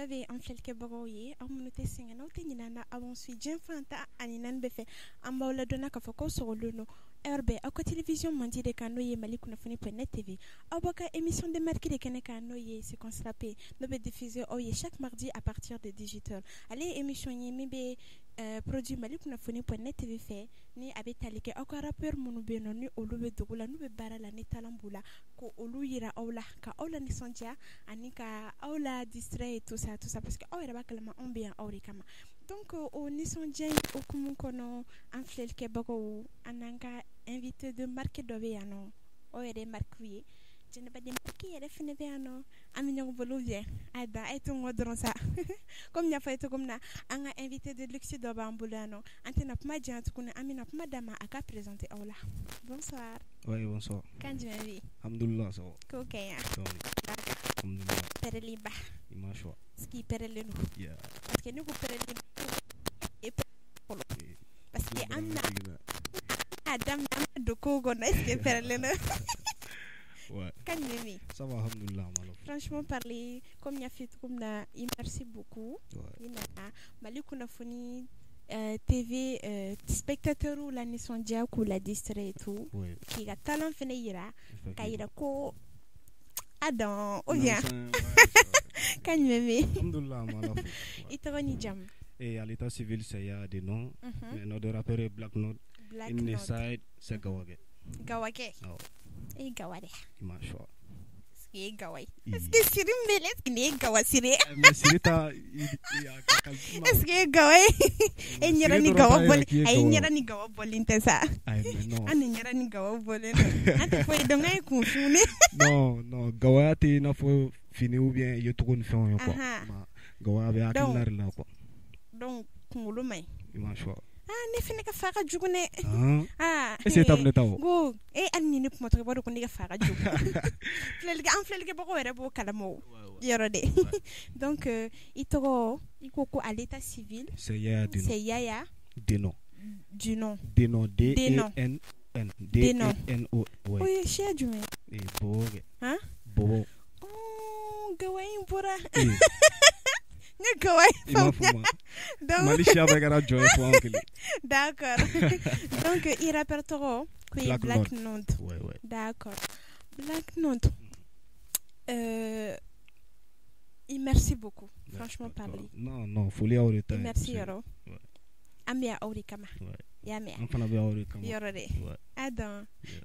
rabe an felke bagaw ye aw minnu tɛ sɛgɛn n'aw tɛ ɲinɛ an na avance diɲɛ fan ta ani naani bɛɛ fɛ an b'aw ladɔnna k'a fɔ k'aw sɔgɔlen don heure bɛɛ aw ka télévision mandi de kan n'o ye Mali kunnafoni.net TV aw b'a ka émission de marque de kɛnɛ kan n'o ye séquence rapée n'o bɛ diffuser aw ye chaque mardi à partir de 18h ale ye émission ye min bɛ produit Mali kunnafoni.net TV fɛ ni a bɛ tali kɛ aw ka rappeur minnu bɛ yen nɔ ni olu bɛ dogo la n'u bɛ baara la ni talent b'u la ko olu yira aw la ka aw la nisɔndiya ani ka aw la distrait et tout ça parce que aw yɛrɛ b'a kalama anw bɛ yan aw de kama donc o nisɔndiya in hokumu kɔnɔ an filɛlikɛbagaw an n'an ka invité de marque dɔ bɛ yan nɔ aw yɛrɛ ye marque ye Jɛnɛba Marque yɛrɛ fɛnɛ bɛ yan nɔ an bɛ ɲɔgɔn bolo bien a da a ye to n kɔ dɔrɔn sa comme n y'a fɔ a ye cogo min na an ka invité de luxe dɔ b'an bolo yan nɔ an tɛna kuma janya tuguni an bɛna kuma d'a ma a ka présenter aw la bonsoir. Oui, bonsoir. Kan jumɛn bɛ yen? Alhamdulillah, ça va. Ko kɛ yan. Alhamdulillah. Pɛrɛli ba. I ma choix. Est-ce qu'il pɛrɛlen don? Yeah. Parce que ne ko pɛrɛlen don fɔlɔ parce que an na a daminɛ an ma don kow kɔnɔ est-ce que pɛrɛlen don? Ouais. Kan jumɛn bɛ yen? Ça va, alhamdulillah, malo. Franchement parler, comme il y a fait comme là, merci beaucoup. Ouais. Mali kunnafoni TV spectateur ou la nisɔndiya k'u la distrait et tout. Oui. K'i ka talent fɛnɛ yira k'a yira ko a dɔn ou bien kan jumɛn bɛ yen? Alhamdulillah, malo. I tɔgɔ ni jamu? Et à l'état civil, c'est ya des noms. Mais notre rappeur est Black Note. Black Note. Inside, c'est Gawake. Gawake. Oh. Et Gawade. I ma choix. Est-ce que Gawai? Est-ce que Siri Mbele? Est-ce qu'il est Gawa Siri? Mais Siri ta. Est-ce que Gawai? Et nyara ni Gawa boli. Ay nyara ni Gawa boli ntesa. Ay mais non. Ani nyara ni Gawa boli. Ati foi donc ay confuni. Non, Gawa ti na fo fini ou bien yetoko ni fon yo quoi. Gawa be akilar la quoi. Donc kungulu mai. I ma choix. Ne fini ka faga jugu ne. Ese tab ne tawo. Go, ani ni kuma to bado ko ni ka faga jugu. An filɛlikɛ bagaw yɛrɛ b'o kalama yɔrɔ de. Donc i tɔgɔ i ko ko à l'état civil. C'est Yaya Deno. C'est Yaya Deno. Deno. Deno D-E-N-N. D-E-N-O. Oui, chez jumɛn? Bobo. Hein? Bobo. Oh, Gawayi bɔra. Ne Gawayi faamuya. Malicia bɛ kɛra jɔn ye fɔ an kelen. D'accord. Donc i rappeur tɔgɔ ko ye Black Note. Ouais. D'accord. Black Note. Merci beaucoup. Franchement parler. Non, folie aw de ta. Merci yɔrɔ. An bɛ yan aw de kama. Y'a mɛn. An fana bɛ aw de kama. Yɔrɔ de.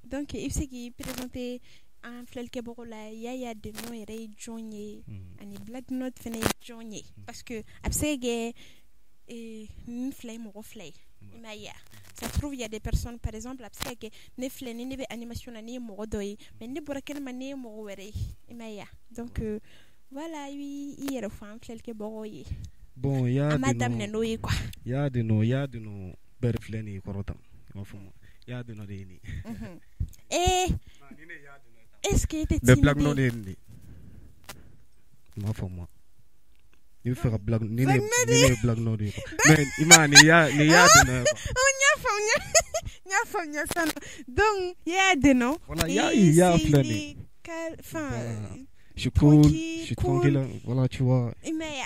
Donc i bɛ se k'i présenter an filɛlikɛbagaw la Yaya Deno yɛrɛ ye jɔn ye ani Black Note fɛnɛ ye jɔn ye parce que a bɛ se ka kɛ nin fila ye mɔgɔ fila ye i m'a ye ça se trouve il y a des personnes par exemple a bɛ se ka kɛ ne filɛ ni ne bɛ animation na ne ye mɔgɔ dɔ ye mais ne bɔra kɛnɛma ne ye mɔgɔ wɛrɛ ye i m'a ye donc voilà i yɛrɛ fɔ an filɛlikɛbagaw ye bon Yaya Deno an b'a daminɛ n'o ye quoi Yaya Deno bɛɛ filɛ nin ye kɔrɔtan i m'a faamu Yaya Deno de ye nin est-ce que t'es timide? Black Note est né. Ma femme. Il fait un Black Note. Ni Black Note. Mais imani ya Deno. On y a ça. Donc Yaya Deno. Voilà, ya flâné. Enfin, je suis cool, je suis tranquille. Voilà, tu vois. Mais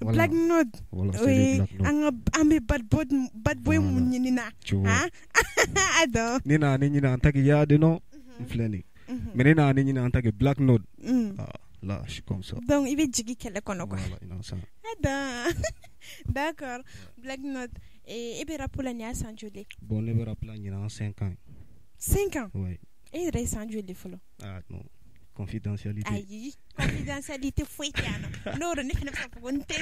voilà. Black Note. Voilà, c'est Black Note. Ambe bad boy munina. Tu vois. Ado. Nina en tant que Yaya Deno. Flâner. Mais nina en tant que Black Note. Là, je suis comme ça. Donc il veut jigi kele kono quoi. Voilà, innocent. D'accord. Black Note et be rapula ni asanjole. Bon, ne be rapula ni en 5 ans. 5 ans. Oui. Et il reste sanjole folo. Ah non. Confidentialité. Aïe, confidentialité fouette. Non, on ne pas pour une tête.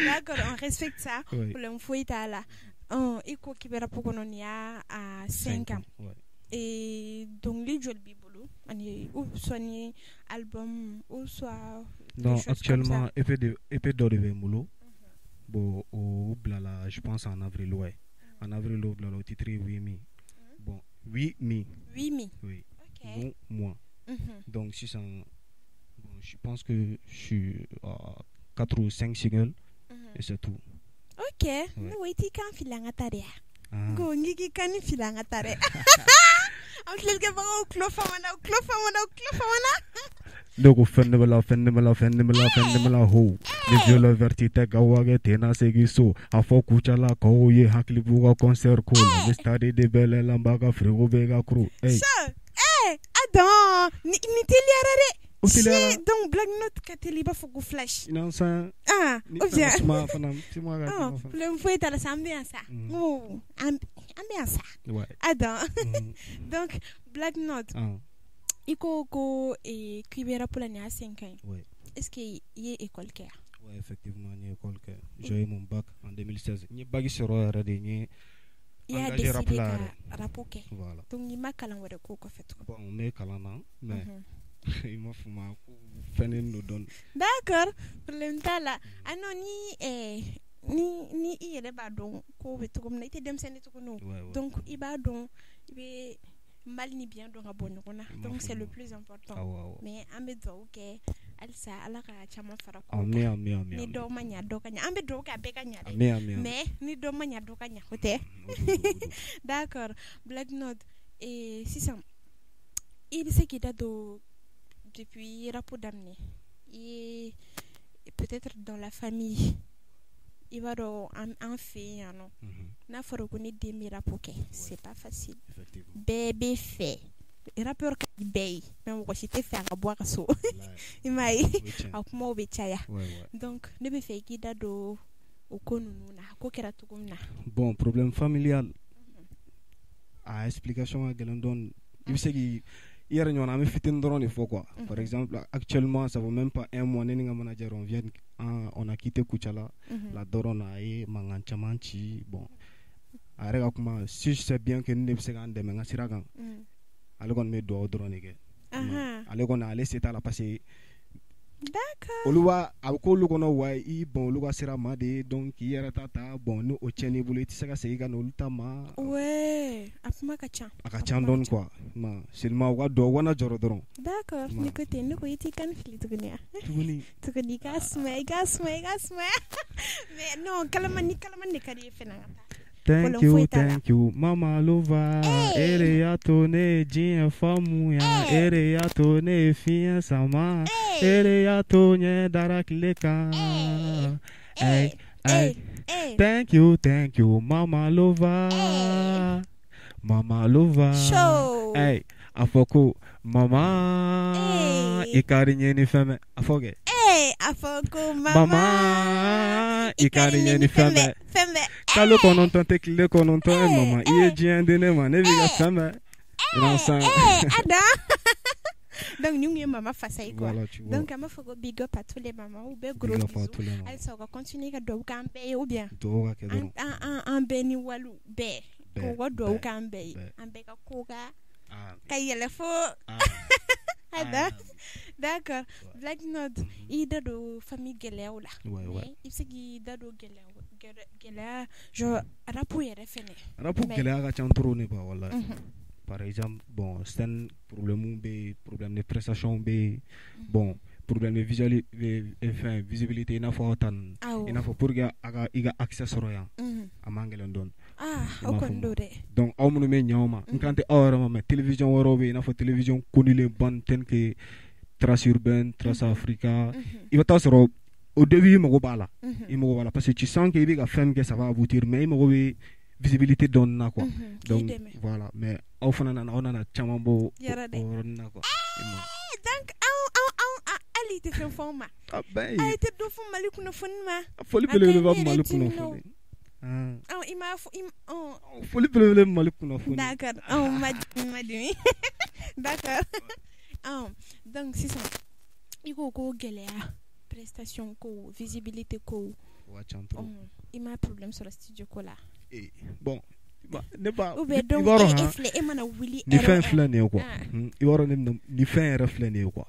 D'accord, on respecte ça. Pour le fouette là. Il faut qu'il y ait un peu à 5 ans. Et donc, les jeux de Bibolo, ou soit album, ou soit. Non, actuellement, épée d'or de Moulot. Bon, au blala, je pense en avril, ouais. En avril, au blala, au titre 8 Bon, 8 mi. 8 mi. Oui. Bon, moi. Donc, si ça. Bon, je pense que je suis à 4 ou 5 singles. Et c'est tout. Ok. Oui, tu kan filanga tare. Go ngiki kan filanga tare. Am filanga ba o klofa wana. Logo fendemela ho. Les violeurs vertite gawage tena segiso. Afo kuchala ko ye hakli buga concert ko. Le stade de belle lambaga frigo bega cru. Hey. Attends, ni teliarare. Si donc black note kateliba fogo flash. Non ça. Ou bien. Le faut être à la ambiance. Oh, ambiance. Ouais. Attends. Donc black note. Iko ko et Kibera pour l'année à 5 ans. Ouais. Est-ce qu'il y a école care? Ouais, effectivement, il y a école care. J'ai eu mon bac en 2016. Ni bac sur le dernier. Il y a des rapports. Voilà. Donc il m'a calé de coco fait. Bon, on est calana, mais il m'a fait ma peine nous donne. D'accord. Pour l'entala. Ni il est pas donc ko veut comme n'était dem sene to no. Donc il va donc il mal ni bien donc abonne donc c'est le plus important. Mais ambe do OK alsa ala ka chama fara ko. Ni do manya do kanya ambe do ka be kanya. Mais ni do manya do kanya hote. D'accord. Black note et si ça il sait qu'il date depuis rapport d'amener et peut-être dans la famille il va dans un fait non n'a faut reconnaître des miracles c'est pas facile bébé fait rappeur qui baille même quand j'étais faire à boire so il m'a à comment au béchaya donc ne be fait qui date au konunu na ko kera tugumna bon problème familial à explication à Galandon il sait qu'il hier on a mis fitin drone il faut quoi par exemple actuellement ça vaut même pas un mois n'est nga manager on a quitté Kuchala la dorona et manganchamanchi bon arega kuma si je sais bien que ne se gande menga siragan alors me do drone ke alors on a laissé ta la passer. D'accord. Oluwa abko lugono wa I bon luga sira ma de donc hier tata bon no o cheni bulu ti saka seiga no lutama. Ouais, apma kacha. Akacha don quoi. Ma seulement wa do wana joro doron. D'accord. Ni côté no ko yiti kan fili tugnia. Tugni gasma. Mais non, kalama ni kadi fenanga. Thank you, Mama Lova. Ere ya tone jin famu ya. Ere ya tone fien sama. Ere ya tone darakleka. Hey. Thank you, Mama Lova. Mama Lova. Show. Hey, afoko Mama. Ikarinye ni feme. Afoge. Afoko Mama. Ikarinye ni feme. Kalo kononton te kile kononton maman iye jiendene man eviga femme Ada donc nous maman face à quoi donc à ma faut big up à tous les mamans ou bien gros bisous elle ça va continuer à do camper ou bien un beni walu be ko do camper un be ka koga kayele fo Ada d'accord black note il do famille geleo là il se qui do geleo gela je rapu yere fene rapu gela ga chantoro ne ba wala par exemple bon c'est un problème de prestation be bon problème de visibilité na fo tan ina fo pour ga aga iga access roya amangelen don okondore donc awmuno me nyawma nkante awra ma télévision worobe ina fo télévision konile ban ten que Trace Urbaine Trace Africa il va tasoro au début il me bala parce que tu sens qu'il y a femme que ça va aboutir mais il me visibilité donne na quoi donc voilà mais au fond on a chamambo na quoi donc ali te fait format ben ali te do fond maliku no fonma foli pele va maliku no fon il m'a foli pele maliku no fon d'accord madimi d'accord donc c'est ça il go gelea prestation ko visibilité ko il m'a problème sur le studio ko là bon ne pas donc et mana willy ni fin flâner quoi il va ni fin reflâner quoi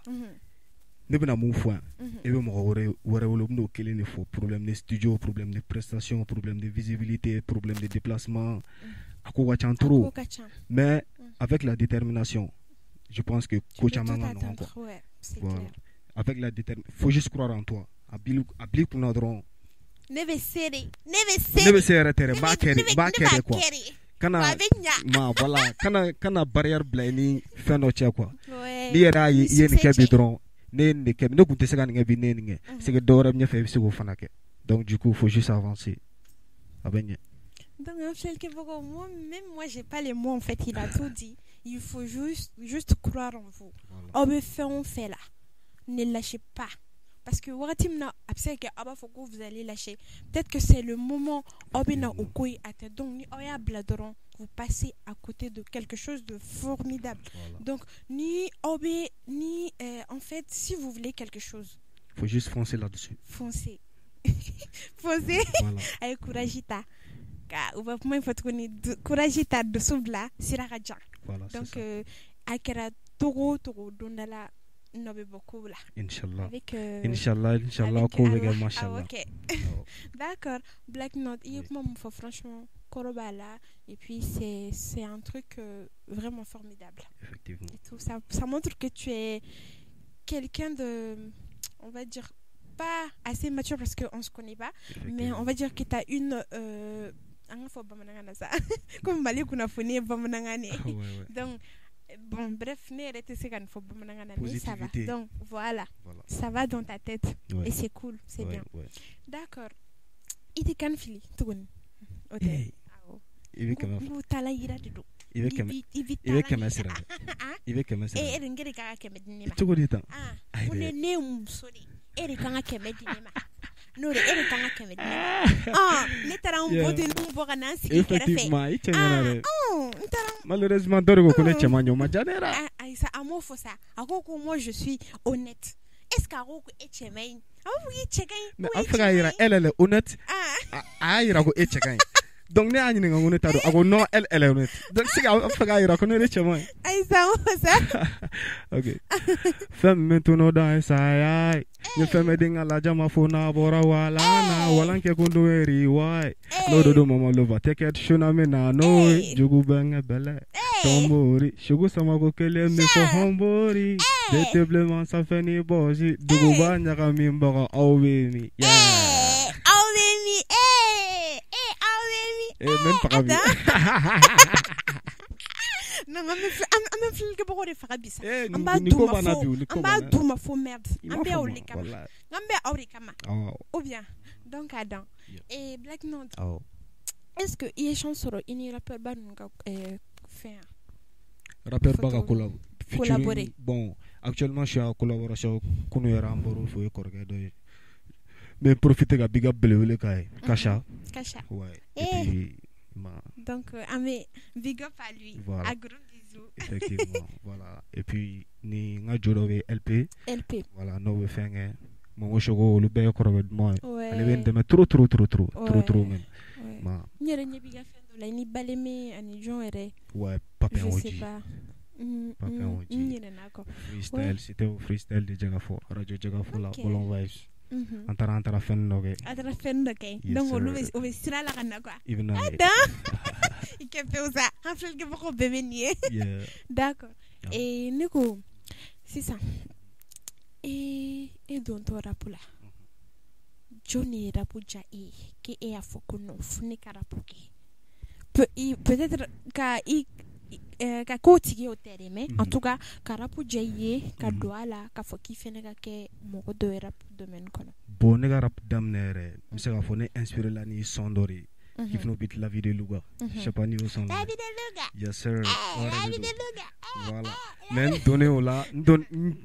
ne bena mon foi et be mo wore no kele ne fo problème de studio problème de prestation problème de visibilité problème de déplacement ako wa chantoro mais avec la détermination je pense que coach amanga non quoi voilà avec la détermination faut juste croire en toi abli pour notre never say tere ba kere quoi kana ma voilà kana barrière blani feno che quoi li era yeni ke bidron ne kem ne kunte se kan nge bi ne nge c'est que dora bien fait se go fanake donc du coup faut juste avancer abenye. Donc même moi j'ai pas les mots en fait, il a tout dit. Il faut juste croire en vous. On fait là. Ne lâchez pas. Parce que vous allez lâcher. Peut-être que c'est le moment donc vous passez à côté de quelque chose de formidable. Donc en fait, si vous voulez quelque chose, faut juste foncer là-dessus. Foncez. Foncez. Voilà. Avec couragita. Couragita de soubla siraraja. Voilà, donc akera togo dondala nobe beaucoup là. Inch'Allah. Avec Inch'Allah machallah. OK. D'accord. Black Note, franchement korobala et puis c'est un truc vraiment formidable. Effectivement. Et tout ça montre que tu es quelqu'un de, on va dire, pas assez mature parce qu'on se connaît pas, mais on va dire que tu as une comme Mali kuna foni bamanangane. Donc bon, bref, ça va. Donc voilà. Ça va dans ta tête et c'est cool, c'est bien. D'accord. Il est can fili tugun. OK. Il veut comment il malheureusement moi je suis honnête. Est-ce elle est honnête. Donc ne ani nga ngone tado ago no elle est honnête. Donc si afaga ira ko ne chama. Ça. OK. Femme maintenant dans ça ay. Ni femme dinga la jama fona bora wala na wala ke kundo eri wai. No do mama lova take it shona me na no jugu banga bele. Tombori shugu sama ko kele me fo hombori. Déteblement ça fait ni boji dugu banya ka mimba awe mi. Même pas ravi. Non, mais fil que pour les farabis. Amba douma fo merde. Amba olika. Amba orikama. Ou bien. Donc Adam. Et Black Note. Est-ce que il est chansoro ini rappeur banunga faire rappeur baga collaborer. Bon, actuellement je suis en collaboration kunu yara amboro fo korga do. Mais profiter ga big up belewele kai Kasha. Ouais. Et puis donc big up à lui. Voilà. Un gros bisou. Effectivement. Voilà. Et puis ni nga jorowe LP. Voilà, no we fenge mo shogo le be korwe mo. Elle vient de me trop même. Ma. Ni renye biga fendo la ni baleme ani jon ere. Ouais, papa je oji. sais pas. Freestyle, c'était au freestyle de Jagafo, Radio Jagafo la Bolon Vibes. Antara fendoge. Donc on va sira la kana quoi. Even il peut faire ça. Un fil que pour bébé nier. D'accord. Et Nico, c'est ça. Et donc toi rapula. Johnny rapuja qui est à fokuno funi karapuki. Peut-être ka kotigi hotel mais en tout cas karapuja ka doala ka foki fenega ke moko do rap domaine kono. Bon nega rap damnere, monsieur ka fone inspiré la ni sondori. Qui font bit la vie de Louga. Je sais pas niveau son. La vie de Louga. Yes sir. La vie de Louga. Voilà. Même donné au là, don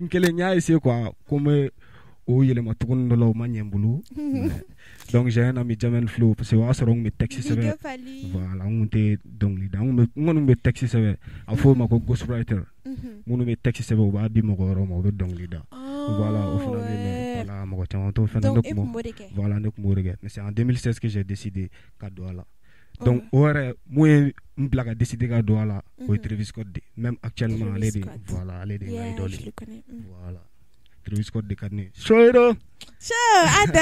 kele nya ici quoi, comme o yele ma tukun no law manyembulu. Donc j'ai un ami Jamen Flow parce que wa sorong me texte c'est voilà, on était donc li da on me texte c'est a fo ma ko ghostwriter. Mon me texte c'est ba bi mo ko ro mo donc li da. Voilà, au final voilà mo ko chanto fenando mo. Voilà nek mo rege. Mais c'est en 2016 que j'ai décidé Kadouala. Donc ore moi m'blaga décidé Kadouala au Travis Scott même actuellement elle est voilà, elle est idole. Voilà. Travis Scott de Cadney. Choiro. Attends.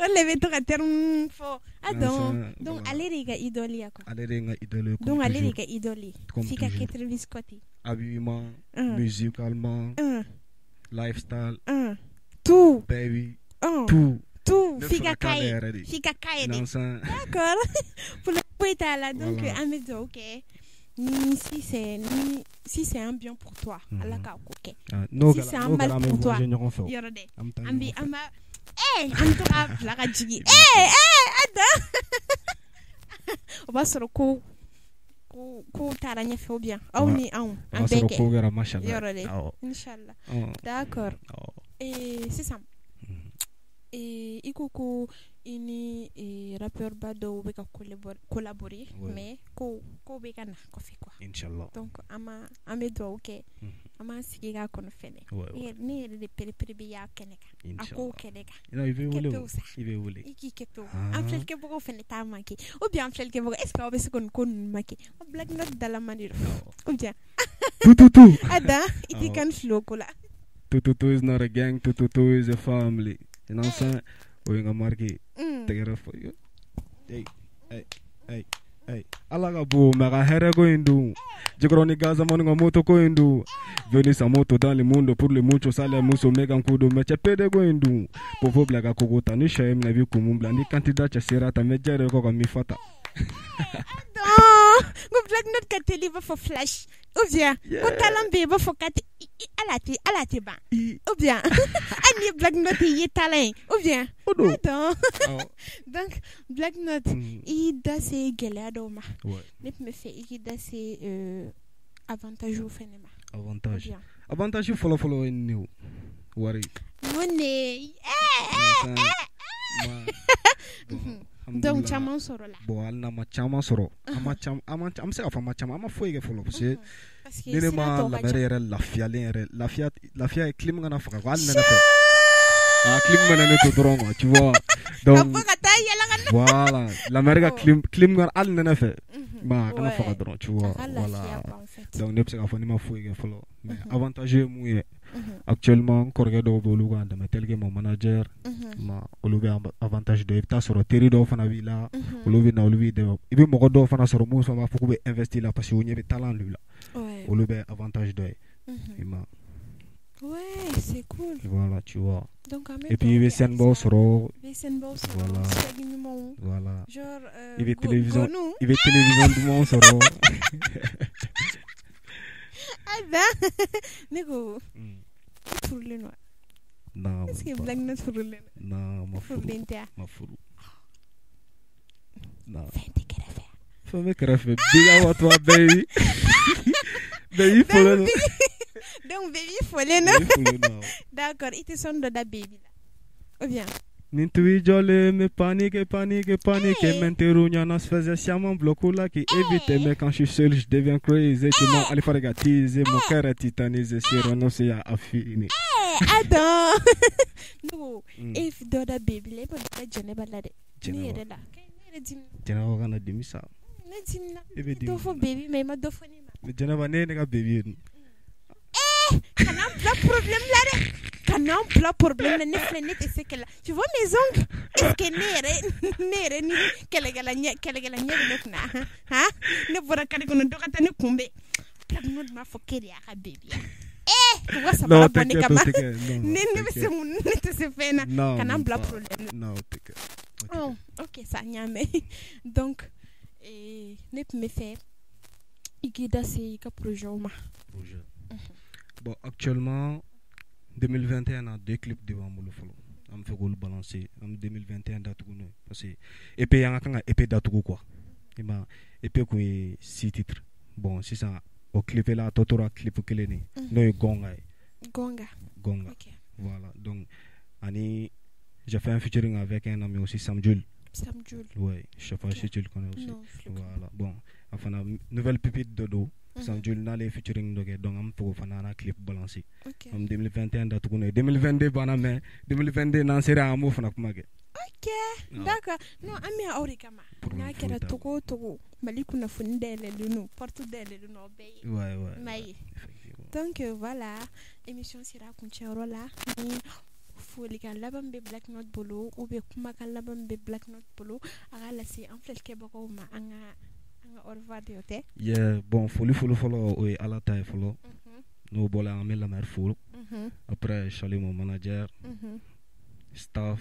On lève ton terme fort. Attends. Donc allez les idole quoi. Allez les idole. Donc allez les idole. Fika que Travis Scott. Habillement, musicalement, lifestyle, tout. Baby, tout. Fika kai. D'accord. Pour le poète là donc amezo OK. si c'est un bien pour toi ala ka ko kɛ si c'est un mal pour toi yɔrɔ dɛ an bɛ an to ka bila ka jigin ada o b'a sɔrɔ ko taara ɲɛfɛ ou bien aw ni anw an bɛɛ kɛ yɔrɔ dɛ inchallah d'accord sisan i ko i ni rappeur ba dɔw bɛ ka collaborer mais ko bɛ ka na kɔfɛ quoi inchallah donc an bɛ dugawu kɛ an b'an sigi k'a kɔnɔ fɛnɛ ne yɛrɛ de pere-pere bɛ y'a kɛnɛ kan a kow kɛnɛ kan i bɛ wele i k'i kɛ pewu an filɛlikɛbagaw fɛnɛ t'a manqué ou bien an filɛlikɛbagaw est ce que aw bɛ se ka nin ko ninnu manqué Black Note dalaman de don ou bien tututu ada i t'i kan fili o ko la tututu is not a gang, tututu is a family. You know what I'm saying? We nga marki tegera for you. Hey. Alaga bo mega here go indu. Jigroni gaza moni nga moto ko indu. Veni sa moto dans le monde pour le mucho sale muso mega nkudo meche pede go indu. Popo blaga kokota ni shem na vi kumumbla ni candidat cha serata mejere ko ka mifata. Go Black Note ka te live for flash. Ou bien, ko talent be ba fo ka te alati ba. Ou bien, ani Black Note yi talent. Ou bien, donc Black Note i da se gele do ma. Ne me fait i da se avantage ou fenema. Avantage follow in new. Worry. Money. Donc chaman soro la bon alna ma chaman soro am se afa ma chaman ama foyege folo parce que nene ma la mere lafia e clim ngana faka ko alna fa clim ngana ne to drongo tu vois donc voilà la mere clim ngana alna fa ma kana faka drongo tu vois voilà donc ne se afa ni ma foyege folo mais avantage mu actuellement korge do bolu ga ndama telge mon manager ma olubi avantage de ta soro teri do fana wi la olubi na olubi de ibi mo do fana soro mo so ma fuku be investir là parce que on y talent lui là olubi avantage de ouais c'est cool voilà tu vois donc et puis il sen bo soro voilà genre il veut télévision du monde soro Nego. Furle no. Non. Est-ce que Black Note furle? Non, ma furu. Non. Fais karafe. Big out toi baby. Baby furle no. Donc baby furle no. D'accord, il te sonne de da baby là. Ou bien. Nintui jole me panique m'interroge on se faisait sciemment bloquer là qui évite mais quand je suis seul je deviens crazy tu m'as allé faire gâtiser mon cœur est titanisé c'est renoncer à fini attends no if doda baby le pas jene balade ni là jene wa kana dimisa na dimna do fo baby mais ma do fo ni ma jene wa ne ga baby kana la problème là kana la problème ne flene c'est que là tu vois mes ongles est-ce que nere ni kelegala nye ne na ha ne bora kare kono dokata ne kumbe Black Note ma fokeri ya baby tu vois ça va bonne kama ne se mun ne se fena kana la problème non oh ok ça nyame donc ne me fait igida c'est ka projet bon actuellement 2021 a deux clips devant moi le follow am fait gol balancer en 2021 datu no parce que EP yanga kanga EP datu quoi ima EP ko 6 titres bon c'est ça au clip là totora clip kele ni no gonga ok voilà donc ani j'ai fait un featuring avec un ami aussi Samjul ouais je sais pas si tu le connais aussi voilà bon enfin la nouvelle pépite de dos Samjul na les featuring donc am to fana na clip balancer en 2021 datu ko 2022 bana mais 2022 nan sera amu fana kuma ge ok d'accord non ami aure kama na kera toko mali kuna fundele luno portu dele luno bay ouais mais donc voilà émission sera kunchero là ni foli kan laban be Black Note bolo ou be kuma kan laban be Black Note bolo aga la si en fait ke bako ma anga au revoir de yote yeah bon foli follow oui à la taille follow no bola amel la mer full après je salue mon manager Staff,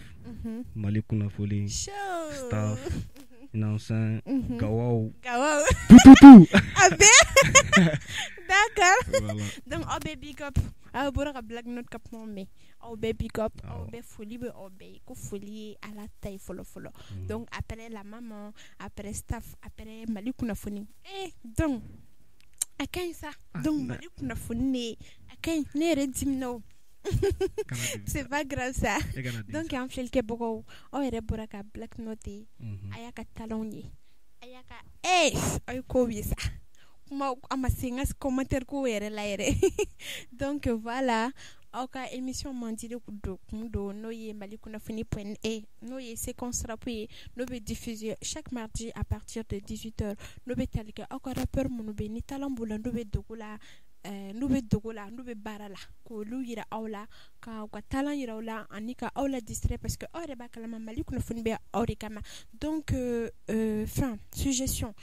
Malik Kunafoli, Show. Staff, Nansan, Gawao. Gawao. Tout. Ah ben? D'accord. Voilà. Donc, oh ben big up. Ah, bon, on blague notre cap mais oh ben big up. Oh ben folie, oh ben folie à la taille follow. Donc, après la maman, après staff, après Malik Kunafoli. Donc, à quand ça? Donc, Malik Kunafoli, à quand n'est redimno? C'est pas grave ça. Donc en fait que beaucoup on est pour ka black note ayaka talonye ayaka ay ko bisa kuma ama singas commentaire ko yere la yere. Donc voilà oka émission mandile kudo no ye malikuna.fini.e no ye séquence rapide no be diffuser chaque mardi à partir de 18h no be talika oka rappeur mo no be ni talambula no be dogula nube dogola nube barala ko lu yira awla ka talan yira awla anika awla distrait parce que ore ba kalama malikuna funbe ore kama donc fin suggestion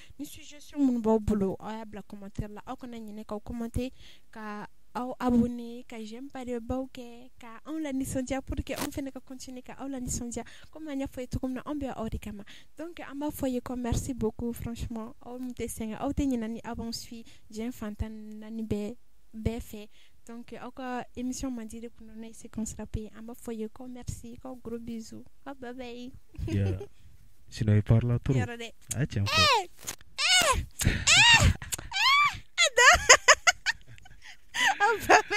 mun bo bolo aya bla commentaire la o kona nyine ka commenter ka aw abonné ka j'aime pas de bauke ka on la nisondia pour que on fait ka continuer ka aw la nisondia comme anya foye to comme on be ore kama donc amba foye ko merci beaucoup franchement aw mute senga aw te nyina ni avance Jean Fantan nani be fait donc encore émission mandile pour nous séquence rapide amba foye ko merci ko gros bisous bye bye. Yeah. Sinon il parle trop. Ah tiens. Bye bye.